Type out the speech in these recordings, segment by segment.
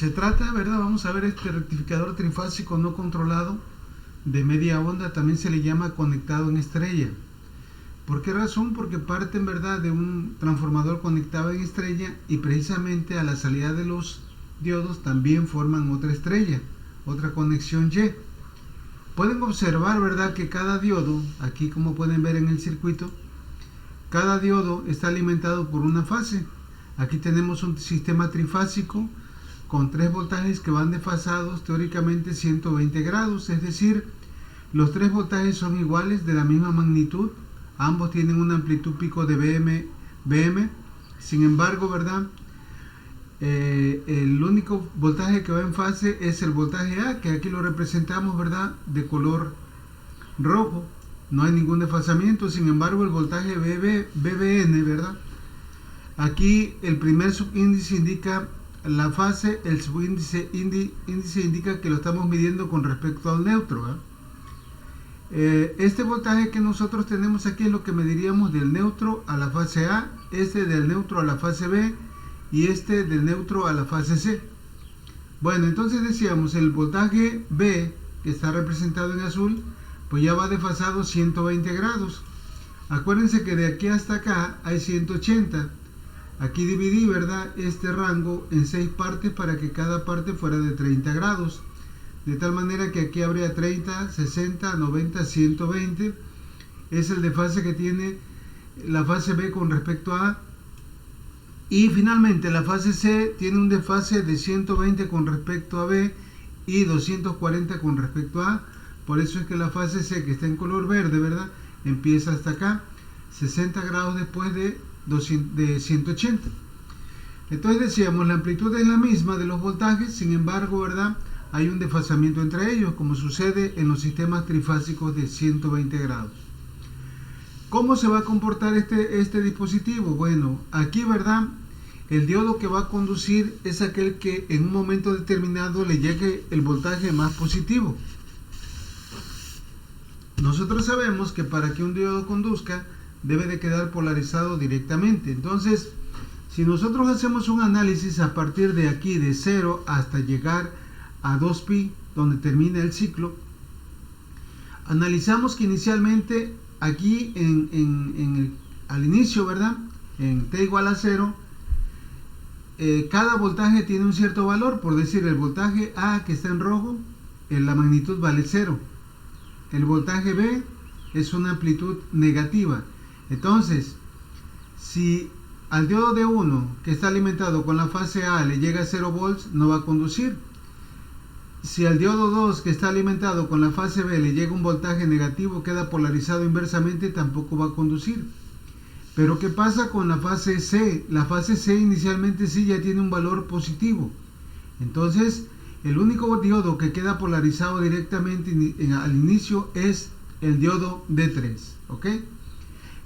Se trata, ¿verdad? Vamos a ver este rectificador trifásico no controlado de media onda, también se le llama conectado en estrella. ¿Por qué razón? Porque parte en verdad de un transformador conectado en estrella y precisamente a la salida de los diodos también forman otra estrella, otra conexión Y. Pueden observar, ¿verdad?, que cada diodo, aquí como pueden ver en el circuito, cada diodo está alimentado por una fase. Aquí tenemos un sistema trifásico con 3 voltajes que van desfasados teóricamente 120 grados, es decir, los 3 voltajes son iguales, de la misma magnitud, ambos tienen una amplitud pico de BM. Sin embargo, ¿verdad?, el único voltaje que va en fase es el voltaje A, que aquí lo representamos, ¿verdad?, de color rojo. No hay ningún desfasamiento. Sin embargo, el voltaje BBN, ¿verdad?, aquí el primer subíndice indica la fase, el subíndice índice indica que lo estamos midiendo con respecto al neutro. Este voltaje que nosotros tenemos aquí es lo que mediríamos del neutro a la fase A, este del neutro a la fase B y este del neutro a la fase C. Bueno, entonces decíamos el voltaje B, que está representado en azul, pues ya va desfasado 120 grados. Acuérdense que de aquí hasta acá hay 180. Aquí dividí, ¿verdad?, este rango en 6 partes para que cada parte fuera de 30 grados. De tal manera que aquí habría 30, 60, 90, 120. Es el desfase que tiene la fase B con respecto a A. Y finalmente la fase C tiene un desfase de 120 con respecto a B y 240 con respecto a A. Por eso es que la fase C, que está en color verde, ¿verdad?, empieza hasta acá, 60 grados después de 180. Entonces decíamos, la amplitud es la misma de los voltajes, sin embargo, ¿verdad?, hay un desfasamiento entre ellos, como sucede en los sistemas trifásicos de 120 grados. ¿Cómo se va a comportar este dispositivo? Bueno, aquí, ¿verdad?, el diodo que va a conducir es aquel que en un momento determinado le llegue el voltaje más positivo. Nosotros sabemos que para que un diodo conduzca debe de quedar polarizado directamente. Entonces, si nosotros hacemos un análisis a partir de aquí, de 0 hasta llegar a 2pi, donde termina el ciclo, analizamos que inicialmente aquí al inicio, ¿verdad?, en t igual a 0, cada voltaje tiene un cierto valor. Por decir, el voltaje A, que está en rojo, la magnitud vale 0. El voltaje B es una amplitud negativa. Entonces, si al diodo de 1 que está alimentado con la fase A le llega a 0 volts, no va a conducir. Si al diodo 2 que está alimentado con la fase B le llega un voltaje negativo, queda polarizado inversamente, tampoco va a conducir. Pero ¿qué pasa con la fase C? La fase C inicialmente sí ya tiene un valor positivo. Entonces, el único diodo que queda polarizado directamente al inicio es el diodo D3, ¿ok?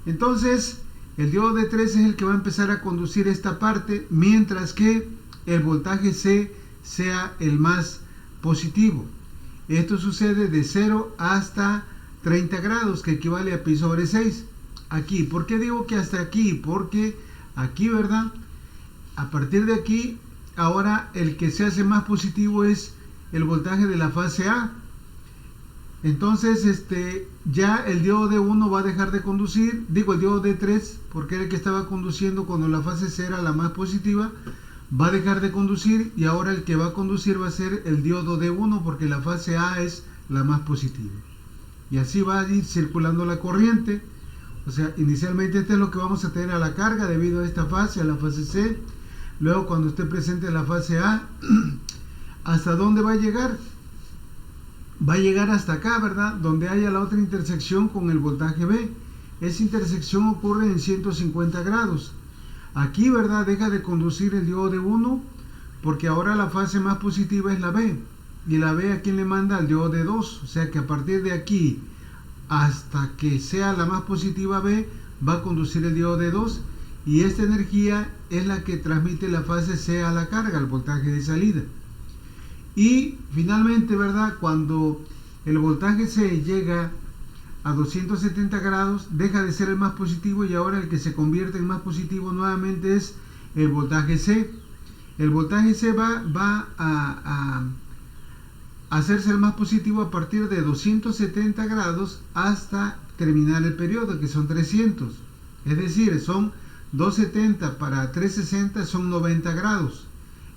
Entonces, el diodo D3 es el que va a empezar a conducir esta parte, mientras que el voltaje C sea el más positivo. Esto sucede de 0 hasta 30 grados, que equivale a pi sobre 6. Aquí, ¿por qué digo que hasta aquí? Porque aquí, ¿verdad?, a partir de aquí, ahora el que se hace más positivo es el voltaje de la fase A. Entonces, ya el diodo D1 va a dejar de conducir, digo el diodo D3, porque era el que estaba conduciendo cuando la fase C era la más positiva, va a dejar de conducir, y ahora el que va a conducir va a ser el diodo D1, porque la fase A es la más positiva. Y así va a ir circulando la corriente. O sea, inicialmente este es lo que vamos a tener a la carga debido a esta fase, a la fase C. Luego, cuando esté presente la fase A, ¿hasta dónde va a llegar? Va a llegar hasta acá, ¿verdad?, donde haya la otra intersección con el voltaje B. Esa intersección ocurre en 150 grados. Aquí, ¿verdad?, deja de conducir el diodo de 1, porque ahora la fase más positiva es la B. Y la B, ¿a quién le manda? Al diodo de 2. O sea que a partir de aquí hasta que sea la más positiva B, va a conducir el diodo de 2. Y esta energía es la que transmite la fase C a la carga, el voltaje de salida. Y finalmente, ¿verdad?, cuando el voltaje C llega a 270 grados, deja de ser el más positivo y ahora el que se convierte en más positivo nuevamente es el voltaje C. El voltaje C va a hacerse el más positivo a partir de 270 grados hasta terminar el periodo, que son 300. Es decir, son 270 para 360 son 90 grados.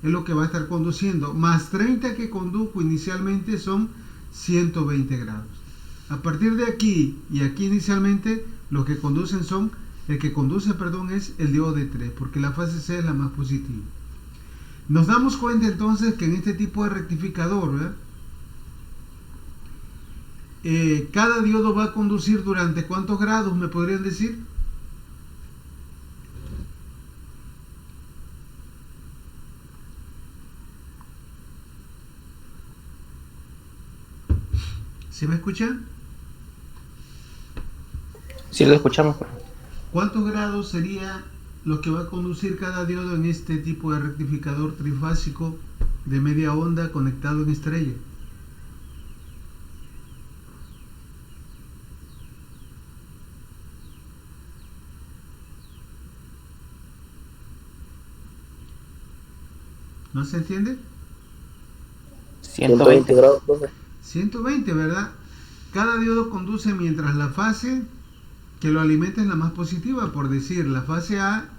Es lo que va a estar conduciendo. Más 30 que condujo inicialmente son 120 grados. A partir de aquí y aquí inicialmente los que conducen son, el que conduce, perdón, es el diodo D3, porque la fase C es la más positiva. Nos damos cuenta entonces que en este tipo de rectificador, ¿verdad? Cada diodo va a conducir durante ¿cuántos grados me podrían decir? ¿Se me escucha? Sí, lo escuchamos. ¿Cuántos grados sería lo que va a conducir cada diodo en este tipo de rectificador trifásico de media onda conectado en estrella? ¿No se entiende? 120 grados, profe. 120, ¿verdad? Cada diodo conduce mientras la fase que lo alimenta es la más positiva, por decir, la fase A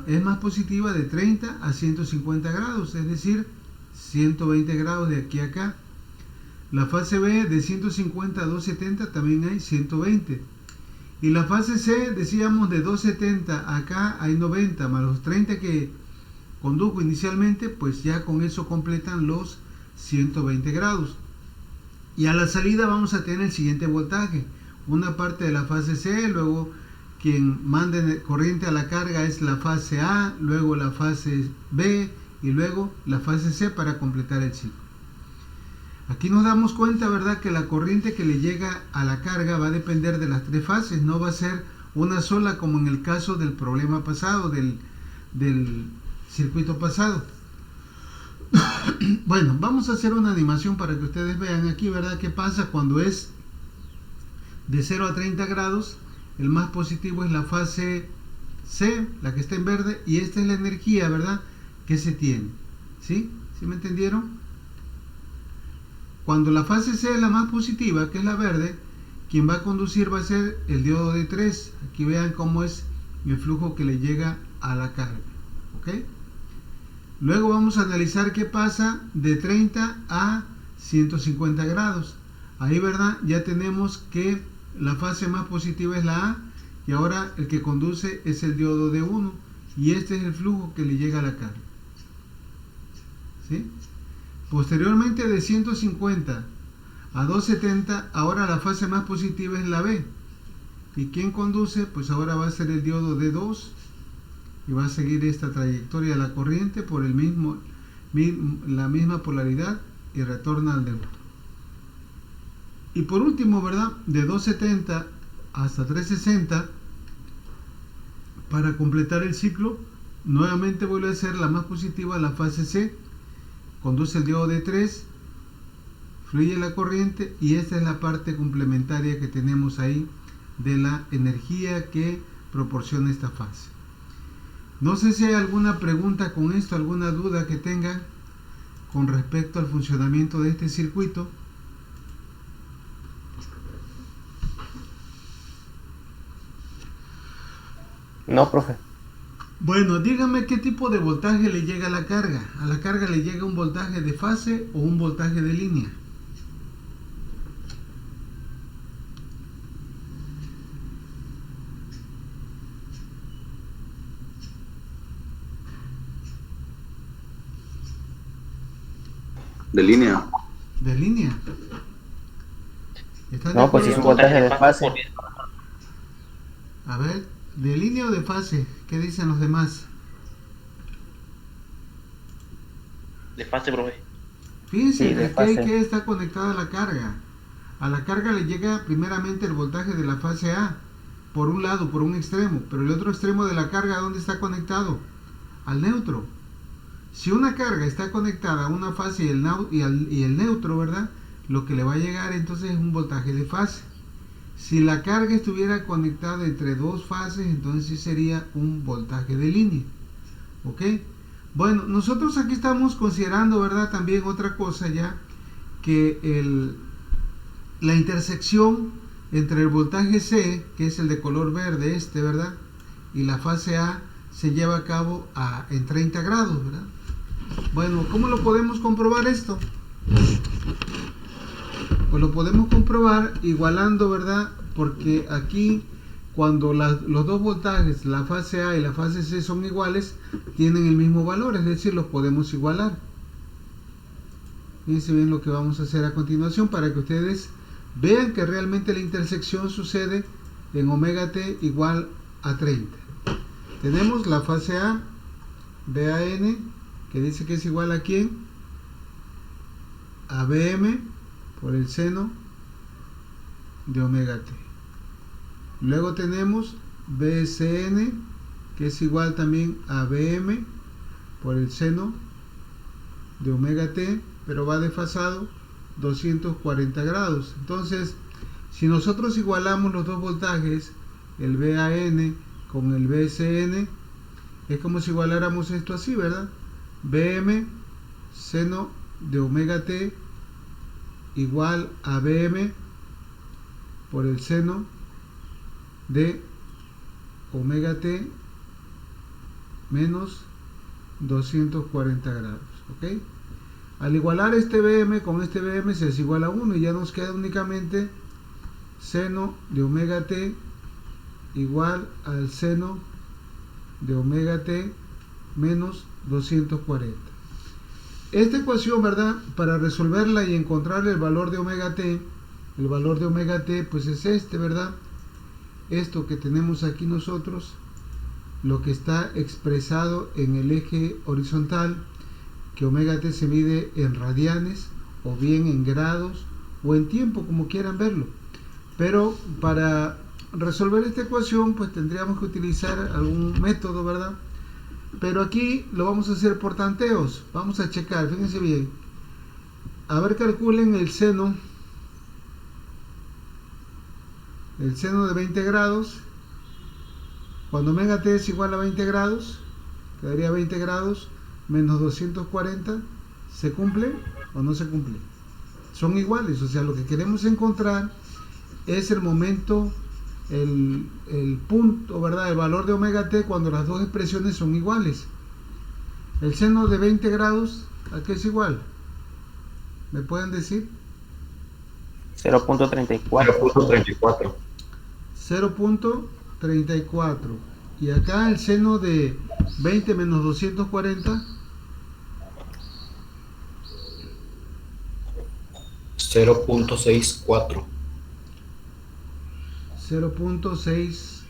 es más positiva de 30 a 150 grados, es decir, 120 grados de aquí a acá. La fase B de 150 a 270 también hay 120. Y la fase C, decíamos, de 270 a acá hay 90, más los 30 que condujo inicialmente, pues ya con eso completan los 120 grados. Y a la salida vamos a tener el siguiente voltaje. Una parte de la fase C, luego quien manda corriente a la carga es la fase A, luego la fase B y luego la fase C para completar el ciclo. Aquí nos damos cuenta, ¿verdad?, que la corriente que le llega a la carga va a depender de las tres fases, no va a ser una sola como en el caso del problema pasado, del circuito pasado. Bueno, vamos a hacer una animación para que ustedes vean aquí, ¿verdad?, qué pasa cuando es de 0 a 30 grados. El más positivo es la fase C, la que está en verde, y esta es la energía, ¿verdad?, que se tiene. ¿Sí? ¿Sí me entendieron? Cuando la fase C es la más positiva, que es la verde, quien va a conducir va a ser el diodo D3. Aquí vean cómo es el flujo que le llega a la carga. ¿Ok? Luego vamos a analizar qué pasa de 30 a 150 grados. Ahí, ¿verdad?, ya tenemos que la fase más positiva es la A, y ahora el que conduce es el diodo D1, y este es el flujo que le llega a la carga. ¿Sí? Posteriormente, de 150 a 270, ahora la fase más positiva es la B. ¿Y quién conduce? Pues ahora va a ser el diodo D2, y va a seguir esta trayectoria de la corriente por la misma polaridad y retorna al neutro. Y por último, ¿verdad?, de 270 hasta 360, para completar el ciclo, nuevamente vuelve a ser la más positiva la fase C, conduce el diodo D3, fluye la corriente, y esta es la parte complementaria que tenemos ahí de la energía que proporciona esta fase. No sé si hay alguna pregunta con esto, alguna duda que tengan con respecto al funcionamiento de este circuito. No, profe. Bueno, dígame qué tipo de voltaje le llega a la carga. ¿A la carga le llega un voltaje de fase o un voltaje de línea? De línea. ¿De línea? ¿Están de No, pues si es un acuerdo? voltaje de fase. A ver, ¿de línea o de fase? ¿Qué dicen los demás? De fase, profe. Fíjense, Sí, de aquí hay fase. que está conectada a la carga. A la carga le llega primeramente el voltaje de la fase A, por un lado, por un extremo, pero el otro extremo de la carga, ¿dónde está conectado? Al neutro. Si una carga está conectada a una fase y el neutro, ¿verdad?, lo que le va a llegar entonces es un voltaje de fase. Si la carga estuviera conectada entre dos fases, entonces sí sería un voltaje de línea. ¿Ok? Bueno, nosotros aquí estamos considerando, ¿verdad? También otra cosa ya, que la intersección entre el voltaje C, que es el de color verde, ¿verdad? Y la fase A se lleva a cabo en 30 grados, ¿verdad? Bueno, ¿cómo lo podemos comprobar esto? Pues lo podemos comprobar igualando, ¿verdad? Porque aquí, cuando los dos voltajes, la fase A y la fase C son iguales, tienen el mismo valor, es decir, los podemos igualar. Fíjense bien lo que vamos a hacer a continuación para que ustedes vean que realmente la intersección sucede en omega t igual a 30. Tenemos la fase A, BAN, que dice que es igual a ¿quién? A BM por el seno de omega t. Luego tenemos BSN, que es igual también a BM por el seno de omega t, pero va desfasado 240 grados. Entonces, si nosotros igualamos los dos voltajes, el BAN con el BSN, es como si igualáramos esto así, ¿verdad? BM seno de omega t igual a BM por el seno de omega t menos 240 grados, ¿ok? Al igualar este BM con este BM se es igual a 1 y ya nos queda únicamente seno de omega t igual al seno de omega t menos 240. Esta ecuación, ¿verdad? Para resolverla y encontrar el valor de omega t, pues es ¿verdad? Esto que tenemos aquí nosotros, lo que está expresado en el eje horizontal, que omega t se mide en radianes o bien en grados o en tiempo, como quieran verlo. Pero para resolver esta ecuación pues tendríamos que utilizar algún método, ¿verdad? Pero aquí lo vamos a hacer por tanteos. Vamos a checar, fíjense bien. A ver, calculen el seno de 20 grados. Cuando omega t es igual a 20 grados, quedaría 20 grados menos 240, ¿se cumple o no se cumple? Son iguales, o sea, lo que queremos encontrar es el momento, el punto, ¿verdad? El valor de omega t cuando las dos expresiones son iguales. El seno de 20 grados, ¿a qué es igual? ¿Me pueden decir? 0.34. 0.34. Y acá el seno de 20 menos 240. 0.64. 0.64.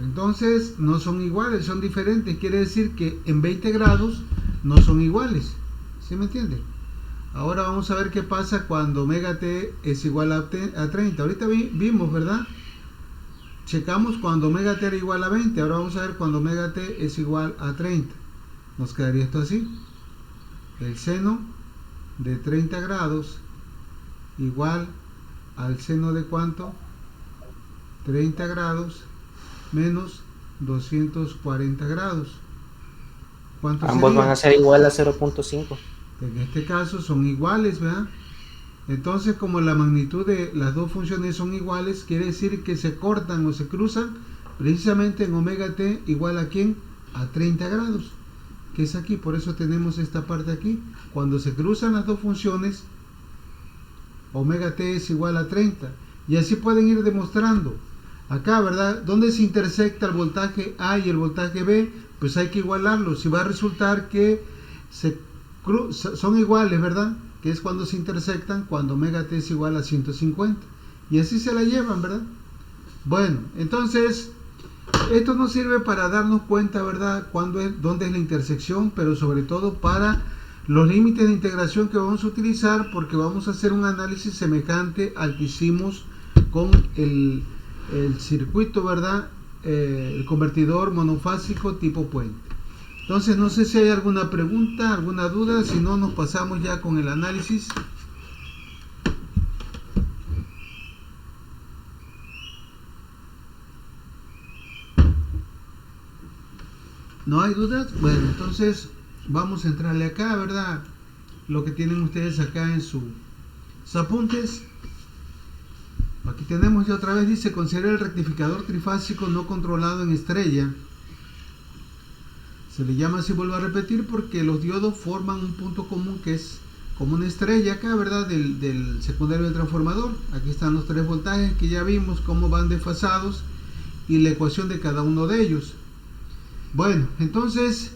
Entonces no son iguales, son diferentes. Quiere decir que en 20 grados no son iguales. ¿Sí me entiende? Ahora vamos a ver qué pasa cuando omega t es igual a 30. Ahorita vimos, ¿verdad? Checamos cuando omega t era igual a 20. Ahora vamos a ver cuando omega t es igual a 30. Nos quedaría esto así. El seno de 30 grados igual al seno de ¿cuánto? 30 grados menos 240 grados. ¿Cuánto Ambos sería? van a ser igual a 0.5. En este caso son iguales, ¿verdad? Entonces, como la magnitud de las dos funciones son iguales, quiere decir que se cortan o se cruzan precisamente en omega t igual a ¿quién? A 30 grados, que es aquí. Por eso tenemos esta parte aquí. Cuando se cruzan las dos funciones, omega t es igual a 30. Y así pueden ir demostrando. Acá, ¿verdad? ¿Dónde se intersecta el voltaje A y el voltaje B? Pues hay que igualarlos. Y va a resultar que son iguales, ¿verdad? Que es cuando se intersectan, cuando omega t es igual a 150. Y así se la llevan, ¿verdad? Bueno, entonces, esto nos sirve para darnos cuenta, ¿verdad? Dónde es la intersección, pero sobre todo para los límites de integración que vamos a utilizar, porque vamos a hacer un análisis semejante al que hicimos con el circuito, ¿verdad? El convertidor monofásico tipo puente. Entonces, no sé si hay alguna pregunta, alguna duda. Si no, nos pasamos ya con el análisis. ¿No hay dudas? Bueno, entonces vamos a entrarle acá, ¿verdad? Lo que tienen ustedes acá en sus apuntes. Aquí tenemos ya otra vez, dice, considera el rectificador trifásico no controlado en estrella. Se le llama así, vuelvo a repetir, porque los diodos forman un punto común que es como una estrella acá, ¿verdad? Del secundario del transformador. Aquí están los 3 voltajes que ya vimos cómo van desfasados y la ecuación de cada uno de ellos. Bueno, entonces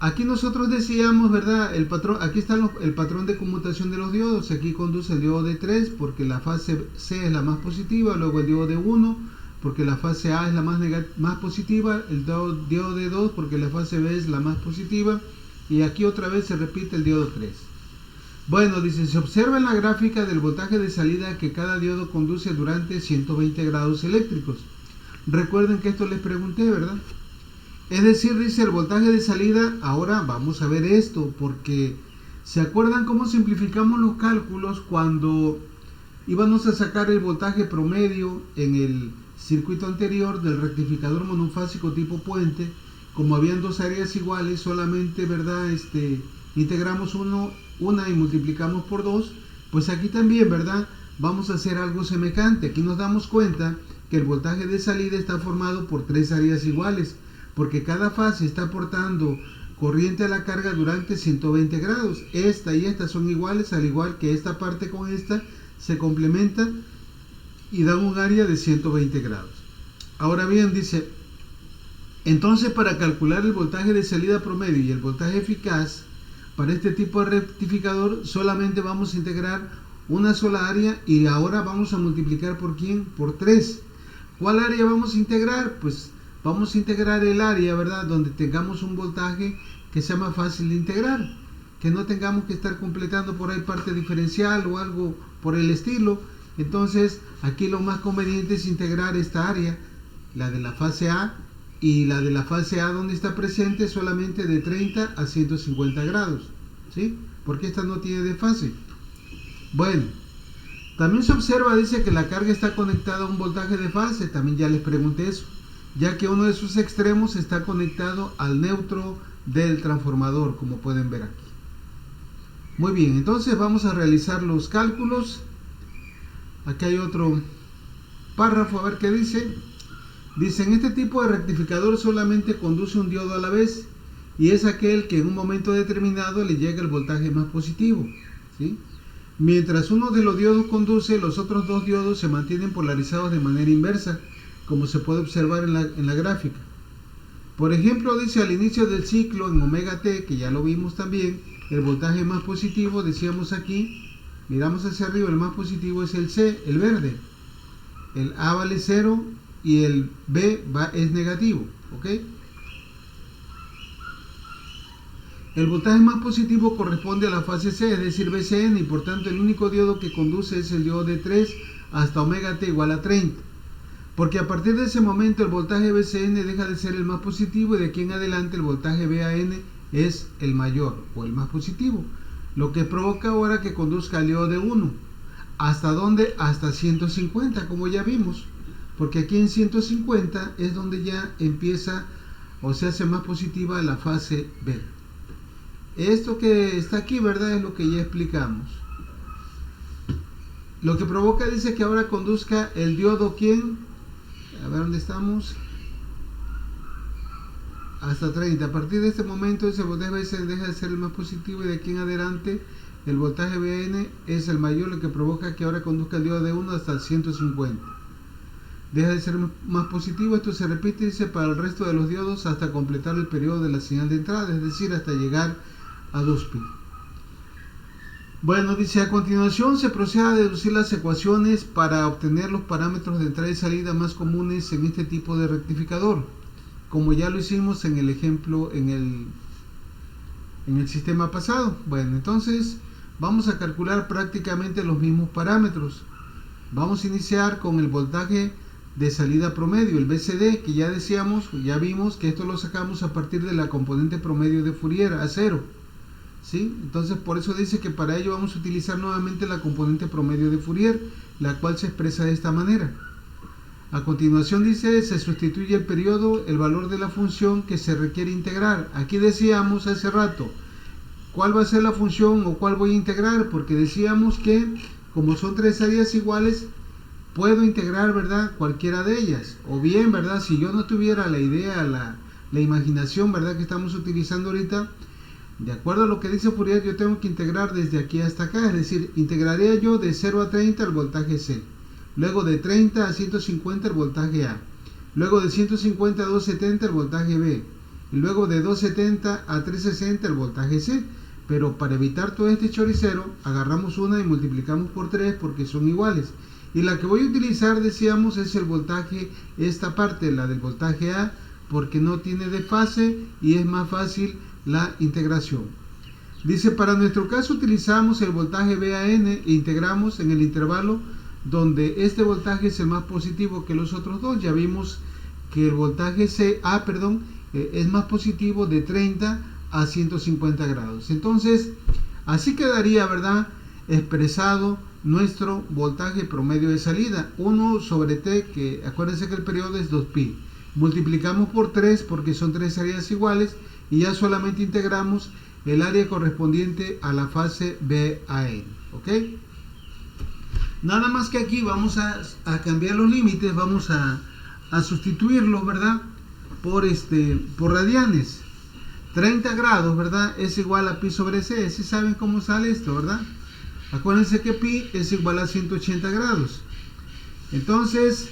aquí nosotros decíamos, ¿verdad? El patrón, aquí está el patrón de conmutación de los diodos. Aquí conduce el diodo de 3 porque la fase C es la más positiva, luego el diodo de 1 porque la fase A es la más positiva, el diodo de 2 porque la fase B es la más positiva, y aquí otra vez se repite el diodo 3. Bueno, dice, se observa en la gráfica del voltaje de salida que cada diodo conduce durante 120 grados eléctricos. Recuerden que esto les pregunté, ¿verdad? Es decir, dice el voltaje de salida. Ahora vamos a ver esto, porque ¿se acuerdan cómo simplificamos los cálculos cuando íbamos a sacar el voltaje promedio en el circuito anterior del rectificador monofásico tipo puente? Como habían dos áreas iguales, solamente, ¿verdad? Integramos una y multiplicamos por 2. Pues aquí también, ¿verdad? Vamos a hacer algo semejante. Aquí nos damos cuenta que el voltaje de salida está formado por 3 áreas iguales, porque cada fase está aportando corriente a la carga durante 120 grados. Esta y esta son iguales, al igual que esta parte con esta se complementan y dan un área de 120 grados. Ahora bien, dice, entonces para calcular el voltaje de salida promedio y el voltaje eficaz para este tipo de rectificador solamente vamos a integrar una sola área, y ahora vamos a multiplicar por ¿quién? Por 3. ¿Cuál área vamos a integrar? Pues vamos a integrar el área, ¿verdad? Donde tengamos un voltaje que sea más fácil de integrar, que no tengamos que estar completando por ahí parte diferencial o algo por el estilo. Entonces aquí lo más conveniente es integrar esta área, la de la fase A, y la de la fase A donde está presente solamente de 30 a 150 grados, ¿sí? Porque esta no tiene desfase. Bueno, también se observa, dice, que la carga está conectada a un voltaje de fase. También ya les pregunté eso, ya que uno de sus extremos está conectado al neutro del transformador, como pueden ver aquí. Muy bien, entonces vamos a realizar los cálculos. Aquí hay otro párrafo, a ver qué dice. Dice, en este tipo de rectificador solamente conduce un diodo a la vez, y es aquel que en un momento determinado le llega el voltaje más positivo, ¿sí? Mientras uno de los diodos conduce, los otros 2 diodos se mantienen polarizados de manera inversa, como se puede observar en la gráfica. Por ejemplo, dice, al inicio del ciclo en omega t, que ya lo vimos también, el voltaje más positivo, decíamos aquí, miramos hacia arriba, el más positivo es el C, el verde. El A vale 0 y el B es negativo, ¿ok? El voltaje más positivo corresponde a la fase C, es decir, BCN, y por tanto el único diodo que conduce es el diodo de 3 hasta omega t igual a 30. Porque a partir de ese momento el voltaje BCN deja de ser el más positivo, y de aquí en adelante el voltaje BAN es el mayor o el más positivo, lo que provoca ahora que conduzca al diodo de 1. ¿Hasta dónde? Hasta 150, como ya vimos, porque aquí en 150 es donde ya empieza o se hace más positiva la fase B. Esto que está aquí, ¿verdad? Es lo que ya explicamos. Lo que provoca, dice, que ahora conduzca el diodo, ¿quién? A ver dónde estamos. Hasta 30. A partir de este momento ese voltaje BCN deja de ser el más positivo, y de aquí en adelante el voltaje BN es el mayor, lo que provoca que ahora conduzca el diodo de 1 hasta el 150. Deja de ser más positivo. Esto se repite, dice, para el resto de los diodos hasta completar el periodo de la señal de entrada, es decir, hasta llegar a 2pi. Bueno, dice, a continuación se procede a deducir las ecuaciones para obtener los parámetros de entrada y salida más comunes en este tipo de rectificador, como ya lo hicimos en el ejemplo en el sistema pasado. Bueno, entonces vamos a calcular prácticamente los mismos parámetros. Vamos a iniciar con el voltaje de salida promedio, el BCD, que ya decíamos, ya vimos que esto lo sacamos a partir de la componente promedio de Fourier a 0, ¿sí? Entonces por eso dice que para ello vamos a utilizar nuevamente la componente promedio de Fourier, la cual se expresa de esta manera. A continuación dice, se sustituye el periodo, el valor de la función que se requiere integrar. Aquí decíamos hace rato, ¿cuál va a ser la función o cuál voy a integrar? Porque decíamos que como son tres áreas iguales, puedo integrar, ¿verdad?, cualquiera de ellas. O bien, ¿verdad?, si yo no tuviera la idea, la imaginación, ¿verdad?, que estamos utilizando ahorita, de acuerdo a lo que dice Fourier, yo tengo que integrar desde aquí hasta acá. Es decir, integraría yo de 0 a 30 el voltaje C. Luego de 30 a 150 el voltaje A. Luego de 150 a 270 el voltaje B. Y luego de 270 a 360 el voltaje C. Pero para evitar todo este choricero, agarramos una y multiplicamos por 3 porque son iguales. Y la que voy a utilizar, decíamos, es el voltaje, esta parte, la del voltaje A, porque no tiene desfase y es más fácil la integración. Dice, para nuestro caso utilizamos el voltaje VAN e integramos en el intervalo donde este voltaje es el más positivo que los otros dos. Ya vimos que el voltaje es más positivo de 30 a 150 grados. Entonces, así quedaría, ¿verdad?, expresado nuestro voltaje promedio de salida, 1 sobre T, que acuérdense que el periodo es 2pi. Multiplicamos por 3 porque son tres áreas iguales y ya solamente integramos el área correspondiente a la fase BAN. ¿Ok? Nada más que aquí vamos a cambiar los límites, vamos a sustituirlos, ¿verdad?, por radianes. 30 grados, ¿verdad?, es igual a pi sobre c. ¿Sí saben cómo sale esto, verdad? Acuérdense que pi es igual a 180 grados. Entonces,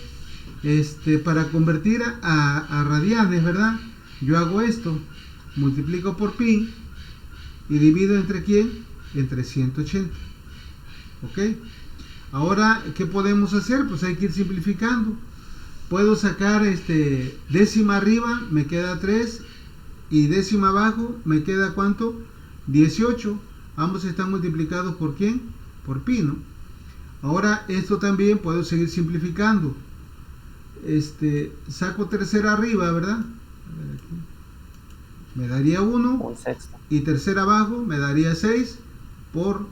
para convertir a radianes, ¿verdad?, yo hago esto, multiplico por pi y divido entre ¿quién? Entre 180. ¿Ok? Ahora, ¿qué podemos hacer? Pues hay que ir simplificando. Puedo sacar décima arriba, me queda 3, y décima abajo, me queda ¿cuánto? 18. Ambos están multiplicados por ¿quién? Por pi, ¿no? Ahora, esto también puedo seguir simplificando. Saco tercera arriba, ¿verdad? A ver aquí. Me daría 1. Y tercera abajo me daría 6 por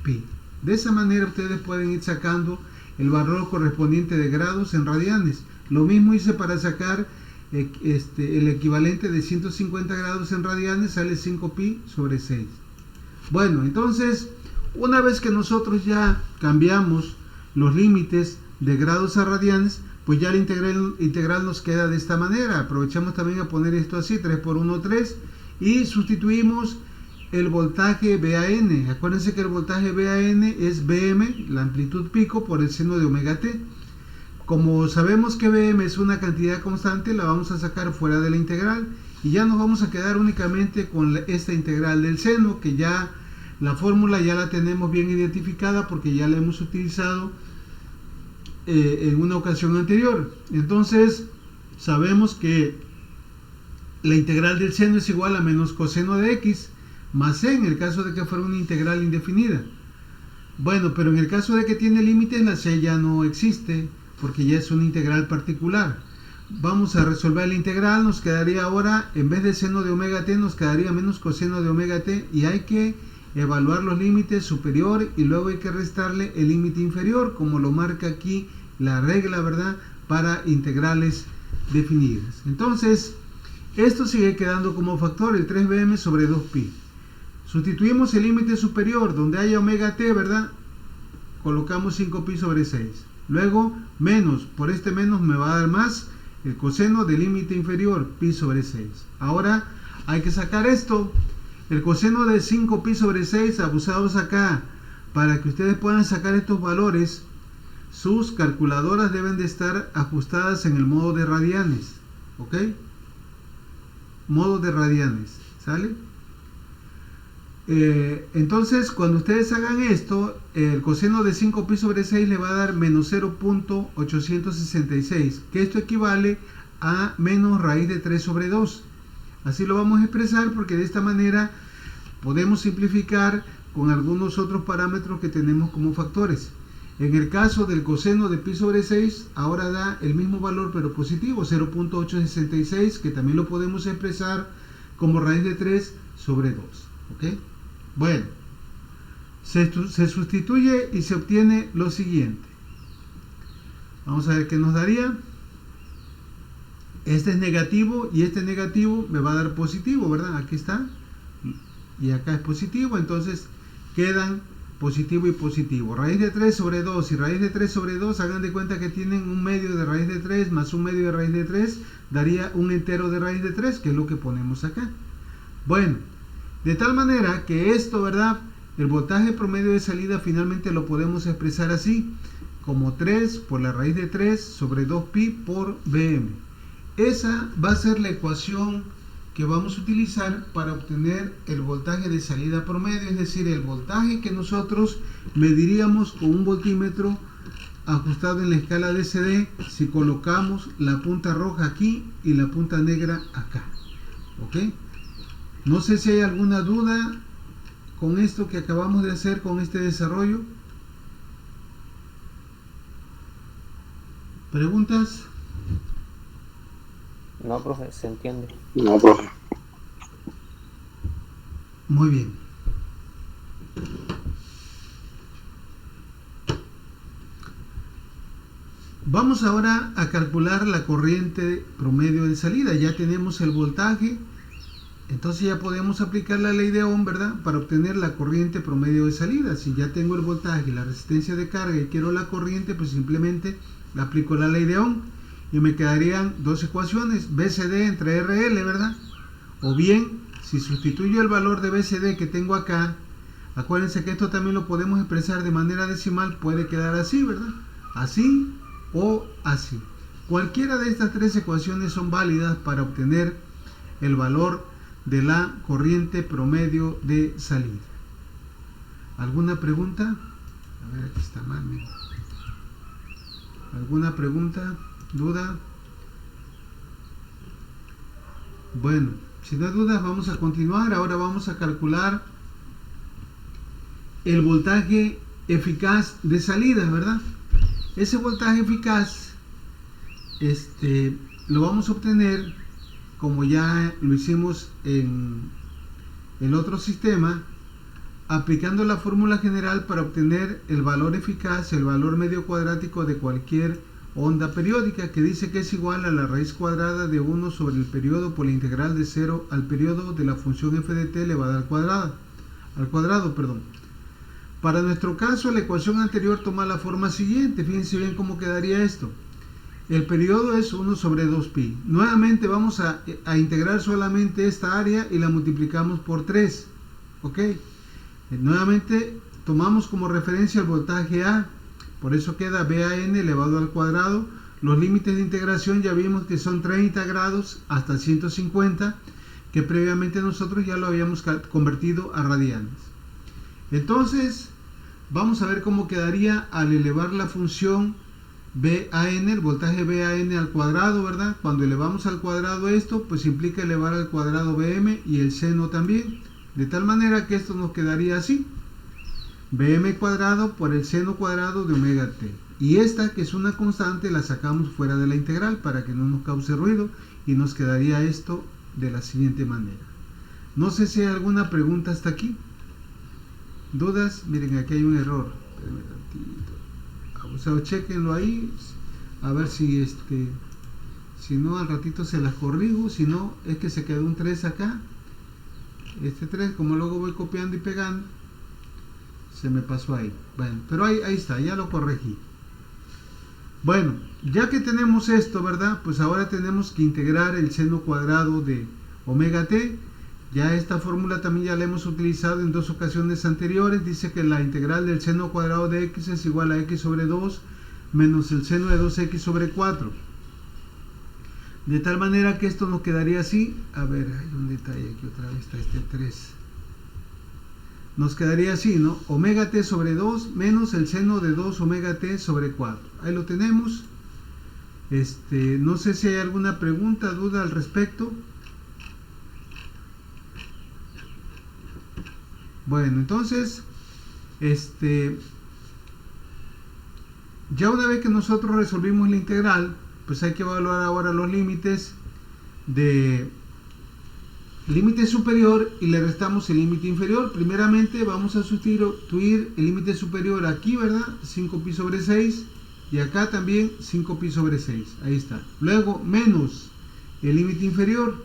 pi. De esa manera ustedes pueden ir sacando el valor correspondiente de grados en radianes. Lo mismo hice para sacar el equivalente de 150 grados en radianes, sale 5pi sobre 6. Bueno, entonces, una vez que nosotros ya cambiamos los límites de grados a radianes, pues ya la integral nos queda de esta manera. Aprovechamos también a poner esto así, 3 por 1, 3, y sustituimos el voltaje VAN. Acuérdense que el voltaje VAN es Vm, la amplitud pico, por el seno de omega t. Como sabemos que Vm es una cantidad constante, la vamos a sacar fuera de la integral y ya nos vamos a quedar únicamente con esta integral del seno, que ya la fórmula ya la tenemos bien identificada porque ya la hemos utilizado en una ocasión anterior. Entonces sabemos que la integral del seno es igual a menos coseno de x más c, en el caso de que fuera una integral indefinida. Bueno, pero en el caso de que tiene límites, la c ya no existe porque ya es una integral particular. Vamos a resolver la integral, nos quedaría ahora, en vez de seno de omega t, nos quedaría menos coseno de omega t, y hay que evaluar los límites superior y luego hay que restarle el límite inferior, como lo marca aquí la regla, ¿verdad?, para integrales definidas. Entonces, esto sigue quedando como factor, el 3bm sobre 2pi. Sustituimos el límite superior, donde haya omega t, ¿verdad?, colocamos 5pi sobre 6. Luego, menos, por este menos me va a dar más el coseno del límite inferior, pi sobre 6. Ahora hay que sacar esto, el coseno de 5pi sobre 6, abusados acá, para que ustedes puedan sacar estos valores. Sus calculadoras deben de estar ajustadas en el modo de radianes, ¿ok? Modo de radianes, ¿sale? Entonces, cuando ustedes hagan esto, el coseno de 5pi sobre 6 le va a dar menos 0.866, que esto equivale a menos raíz de 3 sobre 2. Así lo vamos a expresar porque de esta manera podemos simplificar con algunos otros parámetros que tenemos como factores. En el caso del coseno de pi sobre 6, ahora da el mismo valor pero positivo, 0.866, que también lo podemos expresar como raíz de 3 sobre 2. ¿Ok? Bueno, se sustituye y se obtiene lo siguiente. Vamos a ver qué nos daría. Este es negativo y este negativo me va a dar positivo, ¿verdad? Aquí está. Y acá es positivo, entonces quedan positivo y positivo. Raíz de 3 sobre 2 y raíz de 3 sobre 2, hagan de cuenta que tienen un medio de raíz de 3 más un medio de raíz de 3, daría un entero de raíz de 3, que es lo que ponemos acá. Bueno, de tal manera que esto, ¿verdad? El voltaje promedio de salida finalmente lo podemos expresar así, como 3 por la raíz de 3 sobre 2pi por Bm. Esa va a ser la ecuación que vamos a utilizar para obtener el voltaje de salida promedio, es decir, el voltaje que nosotros mediríamos con un voltímetro ajustado en la escala de CD si colocamos la punta roja aquí y la punta negra acá. ¿Ok? No sé si hay alguna duda con esto que acabamos de hacer con este desarrollo. ¿Preguntas? No, profe, se entiende. No, profe. Muy bien. Vamos ahora a calcular la corriente promedio de salida. Ya tenemos el voltaje, entonces ya podemos aplicar la ley de Ohm, ¿verdad? Para obtener la corriente promedio de salida. Si ya tengo el voltaje y la resistencia de carga y quiero la corriente, pues simplemente aplico la ley de Ohm y me quedarían dos ecuaciones, BCD entre RL, ¿verdad? O bien, si sustituyo el valor de BCD que tengo acá, acuérdense que esto también lo podemos expresar de manera decimal, puede quedar así, ¿verdad? Así o así. Cualquiera de estas tres ecuaciones son válidas para obtener el valor de la corriente promedio de salida. ¿Alguna pregunta? A ver, aquí está mal, mira. ¿Alguna pregunta? ¿Duda? Bueno, si no hay dudas vamos a continuar. Ahora vamos a calcular el voltaje eficaz de salida, ¿verdad? Ese voltaje eficaz lo vamos a obtener como ya lo hicimos en el otro sistema, aplicando la fórmula general para obtener el valor eficaz, el valor medio cuadrático de cualquier onda periódica, que dice que es igual a la raíz cuadrada de 1 sobre el periodo por la integral de 0 al periodo de la función f de t elevada al cuadrado. Para nuestro caso, la ecuación anterior toma la forma siguiente. Fíjense bien cómo quedaría esto. El periodo es 1 sobre 2pi. Nuevamente vamos a integrar solamente esta área y la multiplicamos por 3. ¿Ok? Nuevamente tomamos como referencia el voltaje A. Por eso queda BAN elevado al cuadrado. Los límites de integración ya vimos que son 30 grados hasta 150, que previamente nosotros ya lo habíamos convertido a radianes. Entonces, vamos a ver cómo quedaría al elevar la función BAN, el voltaje BAN al cuadrado, ¿verdad? Cuando elevamos al cuadrado esto, pues implica elevar al cuadrado BM y el seno también. De tal manera que esto nos quedaría así. BM cuadrado por el seno cuadrado de omega t. Y esta, que es una constante, la sacamos fuera de la integral para que no nos cause ruido y nos quedaría esto de la siguiente manera. No sé si hay alguna pregunta hasta aquí. ¿Dudas? Miren, aquí hay un error. Espérenme tantito. O sea, chequenlo ahí. A ver si si no, al ratito se las corrijo. Si no, es que se quedó un 3 acá. Este 3, como luego voy copiando y pegando, se me pasó ahí. Bueno, pero ahí está, ya lo corregí. Bueno, ya que tenemos esto, ¿verdad? Pues ahora tenemos que integrar el seno cuadrado de omega t. Ya esta fórmula también ya la hemos utilizado en dos ocasiones anteriores. Dice que la integral del seno cuadrado de x es igual a x sobre 2 menos el seno de 2x sobre 4. De tal manera que esto nos quedaría así. A ver, hay un detalle aquí, otra vez está este 3. Nos quedaría así, ¿no? Omega t sobre 2 menos el seno de 2 omega t sobre 4. Ahí lo tenemos. No sé si hay alguna pregunta, duda al respecto. Bueno, entonces, ya una vez que nosotros resolvimos la integral, pues hay que evaluar ahora los límites de límite superior y le restamos el límite inferior. Primeramente vamos a sustituir el límite superior aquí, ¿verdad? 5pi sobre 6 y acá también 5pi sobre 6, ahí está. Luego menos el límite inferior,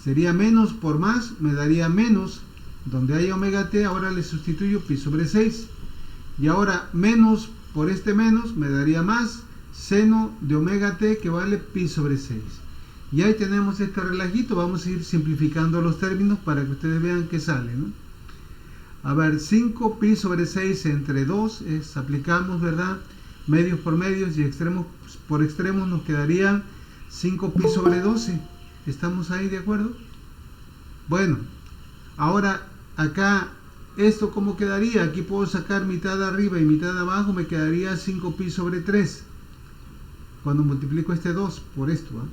sería menos por más, me daría menos, donde haya omega t, ahora le sustituyo pi sobre 6, y ahora menos por este menos, me daría más, seno de omega t que vale pi sobre 6. Y ahí tenemos este relajito, vamos a ir simplificando los términos para que ustedes vean qué sale, ¿no? A ver, 5 pi sobre 6 entre 2, aplicamos, ¿verdad? Medios por medios y extremos por extremos, nos quedaría 5 pi sobre 12. ¿Estamos ahí de acuerdo? Bueno, ahora acá, ¿esto cómo quedaría? Aquí puedo sacar mitad arriba y mitad abajo, me quedaría 5 pi sobre 3. Cuando multiplico este 2 por esto, ¿eh?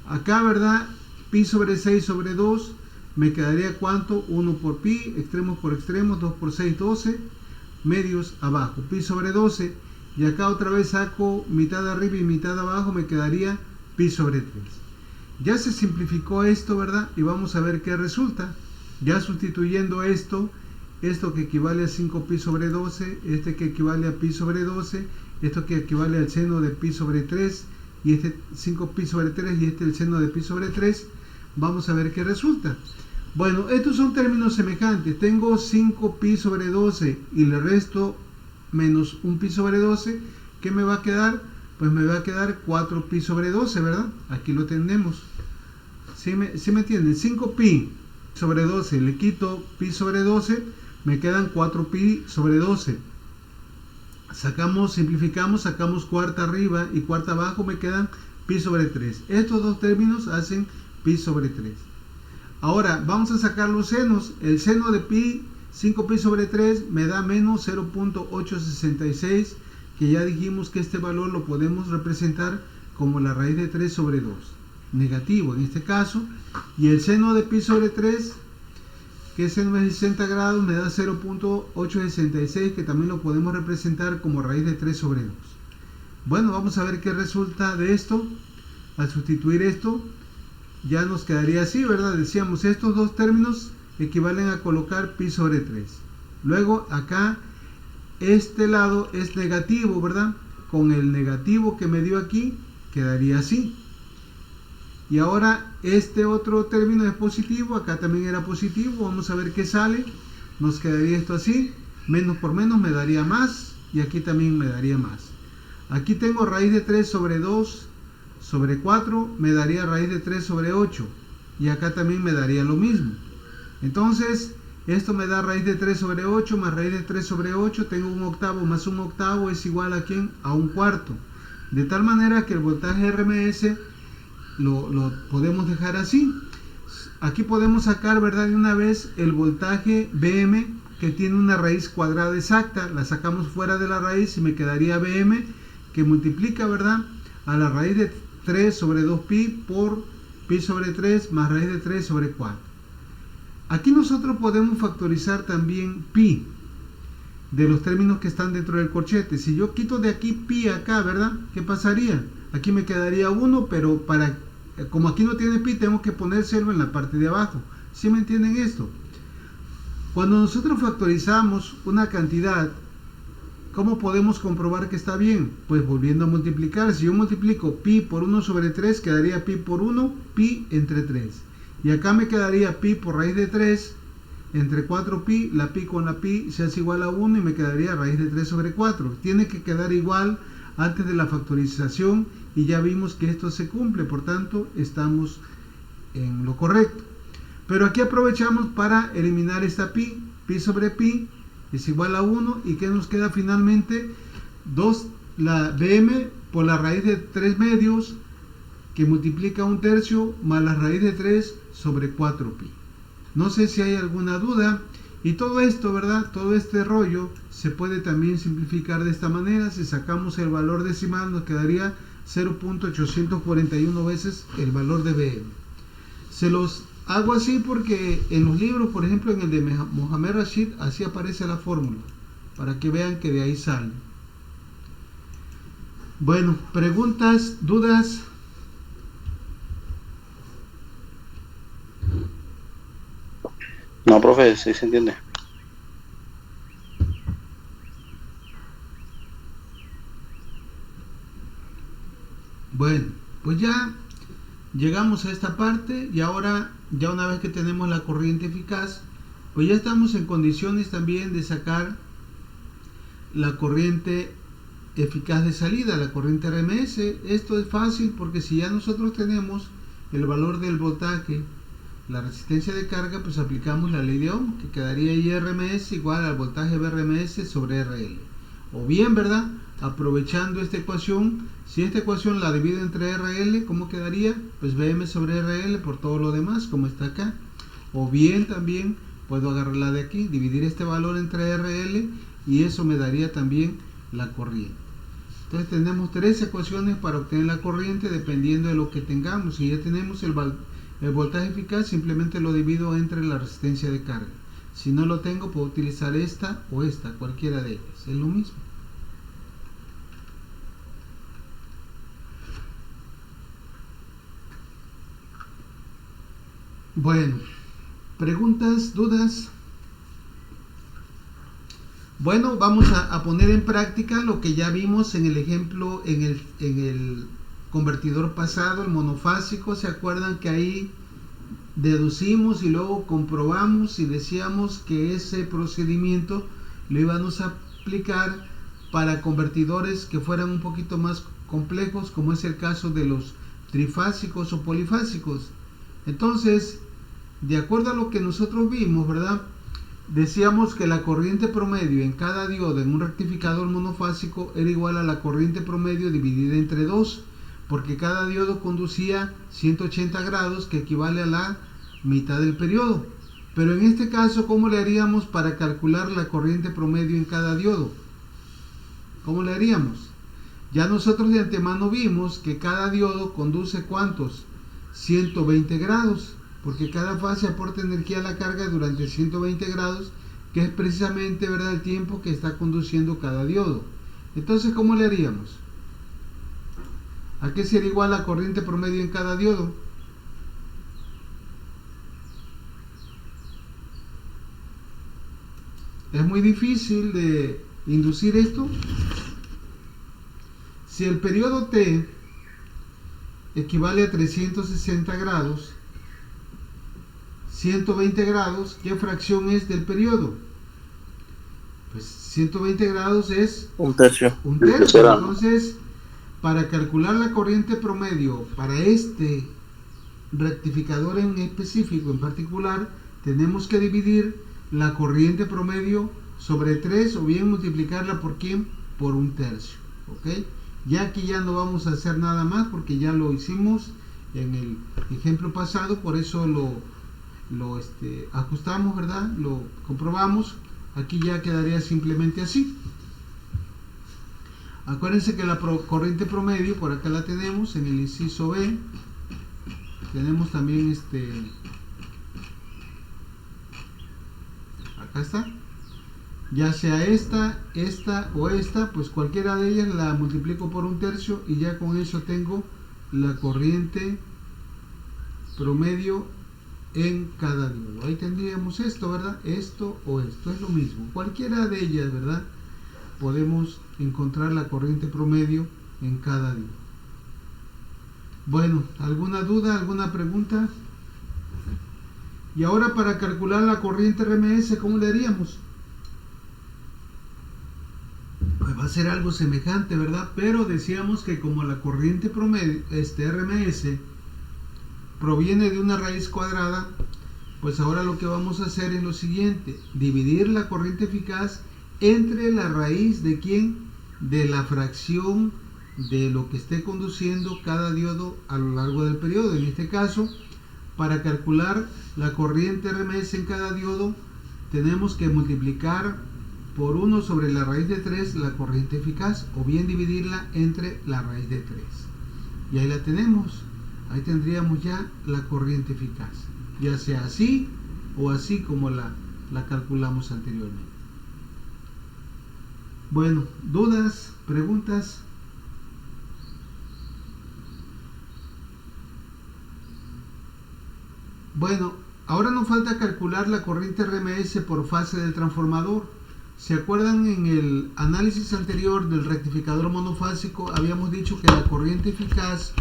Acá, ¿verdad? Pi sobre 6 sobre 2, me quedaría ¿cuánto? 1 por pi, extremos por extremos, 2 por 6, 12, medios abajo, pi sobre 12, y acá otra vez saco mitad arriba y mitad abajo, me quedaría pi sobre 3. Ya se simplificó esto, ¿verdad? Y vamos a ver qué resulta. Ya sustituyendo esto que equivale a 5 pi sobre 12, este que equivale a pi sobre 12, esto que equivale al seno de pi sobre 3, y este 5 pi sobre 3 y este el seno de pi sobre 3, vamos a ver qué resulta. Bueno, estos son términos semejantes. Tengo 5 pi sobre 12 y le resto menos 1 pi sobre 12. ¿Qué me va a quedar? Pues me va a quedar 4 pi sobre 12, ¿verdad? Aquí lo tenemos. ¿Sí me entienden? 5 pi sobre 12, le quito pi sobre 12, me quedan 4 pi sobre 12. Sacamos, simplificamos, sacamos cuarta arriba y cuarta abajo, me quedan pi sobre 3. Estos dos términos hacen pi sobre 3. Ahora vamos a sacar los senos. El seno de pi, 5 pi sobre 3, me da menos 0.866, que ya dijimos que este valor lo podemos representar como la raíz de 3 sobre 2, negativo en este caso. Y el seno de pi sobre 3, que es seno de 60 grados, me da 0.866, que también lo podemos representar como raíz de 3 sobre 2. Bueno, vamos a ver qué resulta de esto. Al sustituir esto, ya nos quedaría así, ¿verdad? Decíamos, estos dos términos equivalen a colocar pi sobre 3. Luego acá, este lado es negativo, ¿verdad? Con el negativo que me dio aquí, quedaría así. Y ahora este otro término es positivo, acá también era positivo, vamos a ver qué sale. Nos quedaría esto así, menos por menos me daría más, y aquí también me daría más. Aquí tengo raíz de 3 sobre 2 sobre 4, me daría raíz de 3 sobre 8, y acá también me daría lo mismo. Entonces, esto me da raíz de 3 sobre 8 más raíz de 3 sobre 8, tengo un octavo más un octavo es igual a ¿quién? A un cuarto. De tal manera que el voltaje RMS lo podemos dejar así. Aquí podemos sacar, ¿verdad? De una vez el voltaje BM, que tiene una raíz cuadrada exacta, la sacamos fuera de la raíz y me quedaría BM, que multiplica, ¿verdad?, a la raíz de 3 sobre 2pi por pi sobre 3 más raíz de 3 sobre 4. Aquí nosotros podemos factorizar también pi de los términos que están dentro del corchete. Si yo quito de aquí pi acá, ¿verdad?, ¿qué pasaría? Aquí me quedaría 1, pero como aquí no tiene pi, tengo que ponérselo en la parte de abajo. ¿Sí me entienden esto? Cuando nosotros factorizamos una cantidad, ¿cómo podemos comprobar que está bien? Pues volviendo a multiplicar. Si yo multiplico pi por 1 sobre 3, quedaría pi por 1, pi entre 3. Y acá me quedaría pi por raíz de 3 entre 4pi, la pi con la pi se hace igual a 1 y me quedaría raíz de 3 sobre 4. Tiene que quedar igual antes de la factorización y ya vimos que esto se cumple, por tanto estamos en lo correcto. Pero aquí aprovechamos para eliminar esta pi. Pi sobre pi es igual a 1, y ¿qué nos queda finalmente? 2, la BM por la raíz de 3 medios, que multiplica 1/3 más la raíz de 3 sobre 4pi. No sé si hay alguna duda. Y todo esto, ¿verdad?, todo este rollo se puede también simplificar de esta manera. Si sacamos el valor decimal, nos quedaría 0.841 veces el valor de BM. Se los hago así porque en los libros, por ejemplo en el de Mohamed Rashid, así aparece la fórmula, para que vean que de ahí sale. Bueno, preguntas, dudas. No, profe, sí se entiende. Bueno, pues ya llegamos a esta parte y ahora, ya una vez que tenemos la corriente eficaz, pues ya estamos en condiciones también de sacar la corriente eficaz de salida, la corriente RMS. Esto es fácil porque si ya nosotros tenemos el valor del voltaje, la resistencia de carga, pues aplicamos la ley de Ohm, que quedaría I RMS igual al voltaje VRMS sobre RL. O bien, ¿verdad? Aprovechando esta ecuación, si esta ecuación la divido entre RL, ¿cómo quedaría? Pues VM sobre RL por todo lo demás, como está acá. O bien también puedo agarrarla de aquí, dividir este valor entre RL y eso me daría también la corriente. Entonces tenemos tres ecuaciones para obtener la corriente dependiendo de lo que tengamos. Si ya tenemos el voltaje eficaz, simplemente lo divido entre la resistencia de carga. Si no lo tengo, puedo utilizar esta o esta, cualquiera de ellas, es lo mismo. Bueno, preguntas, dudas. Bueno, vamos a poner en práctica lo que ya vimos en el ejemplo, en el convertidor pasado, el monofásico. ¿Se acuerdan que ahí deducimos y luego comprobamos y decíamos que ese procedimiento lo íbamos a aplicar para convertidores que fueran un poquito más complejos, como es el caso de los trifásicos o polifásicos? Entonces, de acuerdo a lo que nosotros vimos, ¿verdad? Decíamos que la corriente promedio en cada diodo en un rectificador monofásico era igual a la corriente promedio dividida entre 2, porque cada diodo conducía 180 grados, que equivale a la mitad del periodo. Pero en este caso, ¿cómo le haríamos para calcular la corriente promedio en cada diodo? ¿Cómo le haríamos? Ya nosotros de antemano vimos que cada diodo conduce ¿cuántos? 120 grados, porque cada fase aporta energía a la carga durante 120 grados, que es precisamente, ¿verdad?, el tiempo que está conduciendo cada diodo. Entonces, ¿cómo le haríamos? ¿A qué sería igual la corriente promedio en cada diodo? Es muy difícil de inducir esto. Si el periodo T equivale a 360 grados, 120 grados, ¿qué fracción es del periodo? Pues 120 grados es Un tercio. un tercio. Entonces, para calcular la corriente promedio para este rectificador en específico, en particular, tenemos que dividir la corriente promedio sobre 3 o bien multiplicarla por ¿quién? Por un tercio. ¿Ok? Ya aquí ya no vamos a hacer nada más porque ya lo hicimos en el ejemplo pasado, por eso lo ajustamos, ¿verdad? Lo comprobamos. Aquí ya quedaría simplemente así. Acuérdense que la corriente promedio, por acá la tenemos en el inciso B. Tenemos también acá está. Ya sea esta o esta, pues cualquiera de ellas la multiplico por un tercio y ya con eso tengo la corriente promedio en cada diodo. Ahí tendríamos esto, ¿verdad? Esto o esto, es lo mismo. Cualquiera de ellas, ¿verdad? Podemos encontrar la corriente promedio en cada diodo. Bueno, ¿alguna duda, alguna pregunta? Y ahora para calcular la corriente RMS, ¿cómo le haríamos? Pues va a ser algo semejante, ¿verdad? Pero decíamos que como la corriente promedio, RMS, proviene de una raíz cuadrada, pues ahora lo que vamos a hacer es lo siguiente: dividir la corriente eficaz entre la raíz de ¿quién? De la fracción de lo que esté conduciendo cada diodo a lo largo del periodo. En este caso, para calcular la corriente RMS en cada diodo, tenemos que multiplicar por 1 sobre la raíz de 3 la corriente eficaz, o bien dividirla entre la raíz de 3. Y ahí la tenemos. Ahí tendríamos ya la corriente eficaz, ya sea así o así como la calculamos anteriormente. Bueno, ¿dudas? ¿Preguntas? Bueno, ahora nos falta calcular la corriente RMS por fase del transformador. ¿Se acuerdan en el análisis anterior del rectificador monofásico? Habíamos dicho que la corriente eficaz,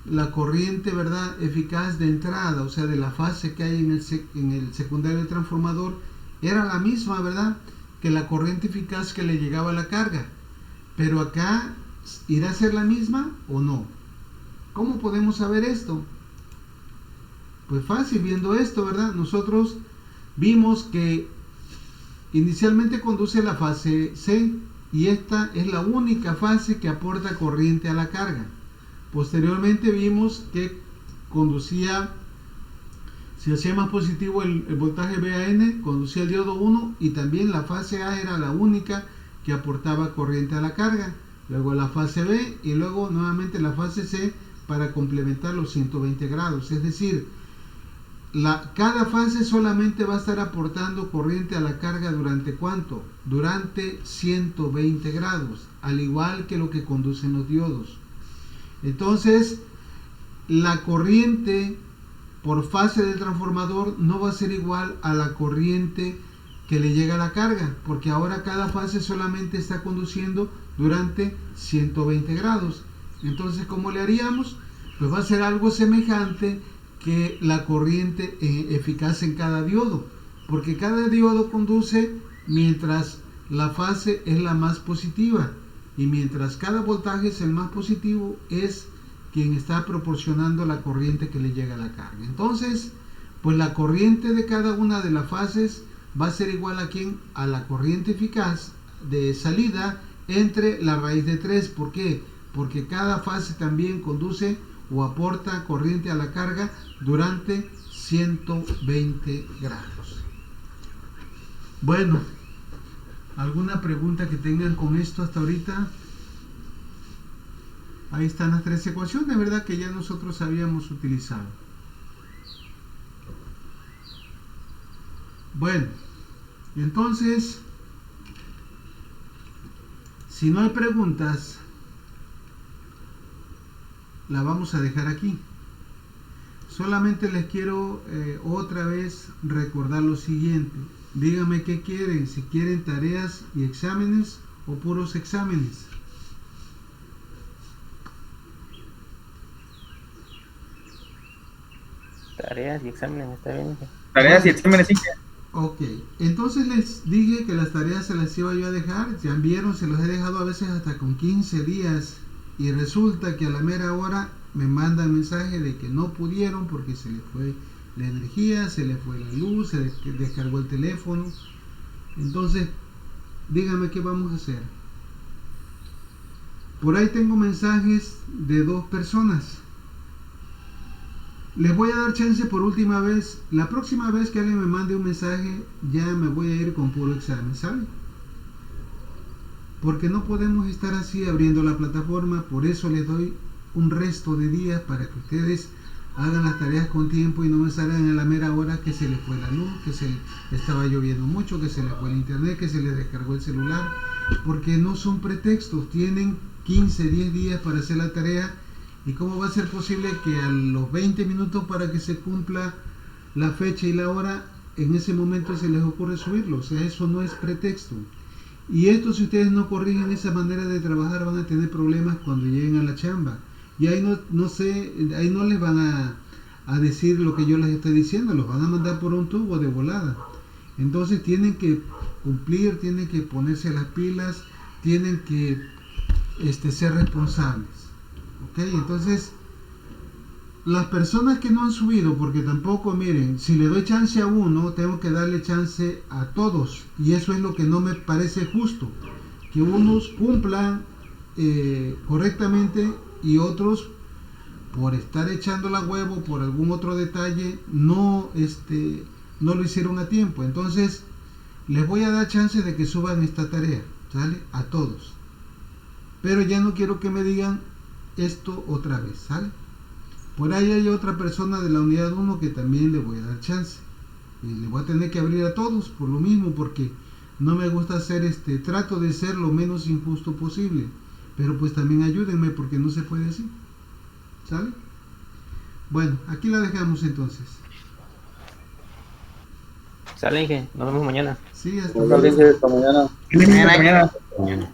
¿verdad?, eficaz de entrada, o sea, de la fase que hay en el secundario del transformador, era la misma, ¿verdad?, que la corriente eficaz que le llegaba a la carga. Pero acá, ¿irá a ser la misma o no? ¿Cómo podemos saber esto? Pues fácil, viendo esto, ¿verdad? Nosotros vimos que inicialmente conduce la fase C y esta es la única fase que aporta corriente a la carga. Posteriormente vimos que conducía, si hacía más positivo el voltaje VAN, conducía el diodo 1 y también la fase A era la única que aportaba corriente a la carga. Luego la fase B y luego nuevamente la fase C para complementar los 120 grados. Es decir, cada fase solamente va a estar aportando corriente a la carga durante ¿cuánto? Durante 120 grados, al igual que lo que conducen los diodos. Entonces, la corriente por fase del transformador no va a ser igual a la corriente que le llega a la carga, porque ahora cada fase solamente está conduciendo durante 120 grados. Entonces, ¿cómo le haríamos? Pues va a ser algo semejante que la corriente eficaz en cada diodo, porque cada diodo conduce mientras la fase es la más positiva, y mientras cada voltaje es el más positivo, es quien está proporcionando la corriente que le llega a la carga. Entonces, pues la corriente de cada una de las fases va a ser igual a ¿quién? A la corriente eficaz de salida entre la raíz de 3. ¿Por qué? Porque cada fase también conduce o aporta corriente a la carga durante 120 grados. Bueno, ¿alguna pregunta que tengan con esto hasta ahorita? Ahí están las tres ecuaciones, ¿verdad?, que ya nosotros habíamos utilizado. Bueno, entonces, si no hay preguntas, la vamos a dejar aquí. Solamente les quiero otra vez recordar lo siguiente. Díganme qué quieren, si quieren tareas y exámenes o puros exámenes. Tareas y exámenes, está bien. Tareas y exámenes, sí. Ok, entonces les dije que las tareas se las iba yo a dejar. Ya vieron, se las he dejado a veces hasta con 15 días. Y resulta que a la mera hora me mandan mensaje de que no pudieron porque se les fue la energía, se les fue la luz, se descargó el teléfono. Entonces, díganme qué vamos a hacer. Por ahí tengo mensajes de 2 personas. Les voy a dar chance por última vez. La próxima vez que alguien me mande un mensaje, ya me voy a ir con puro examen, ¿saben? Porque no podemos estar así abriendo la plataforma. Por eso les doy un resto de días para que ustedes hagan las tareas con tiempo y no me salgan a la mera hora que se les fue la luz, que se estaba lloviendo mucho, que se les fue el internet, que se les descargó el celular. Porque no son pretextos. Tienen 15, 10 días para hacer la tarea. ¿Y cómo va a ser posible que a los 20 minutos para que se cumpla la fecha y la hora, en ese momento se les ocurre subirlo? O sea, eso no es pretexto. Y esto, si ustedes no corrigen esa manera de trabajar, van a tener problemas cuando lleguen a la chamba. Y ahí ahí no les van a decir lo que yo les estoy diciendo, los van a mandar por un tubo de volada. Entonces tienen que cumplir, tienen que ponerse las pilas, tienen que ser responsables. ¿Ok? Entonces, las personas que no han subido, porque tampoco, miren, si le doy chance a uno, tengo que darle chance a todos. Y eso es lo que no me parece justo. Que unos cumplan correctamente y otros, por estar echando la huevo, por algún otro detalle, no lo hicieron a tiempo. Entonces, les voy a dar chance de que suban esta tarea, ¿sale? A todos. Pero ya no quiero que me digan esto otra vez, ¿sale? Por ahí hay otra persona de la unidad 1 que también le voy a dar chance. Y le voy a tener que abrir a todos por lo mismo, porque no me gusta hacer trato de ser lo menos injusto posible. Pero pues también ayúdenme porque no se puede así. ¿Sale? Bueno, aquí la dejamos entonces. Sale, Inge. Nos vemos mañana. Sí, hasta Nos luego. vemos hasta mañana. Mañana. Mañana.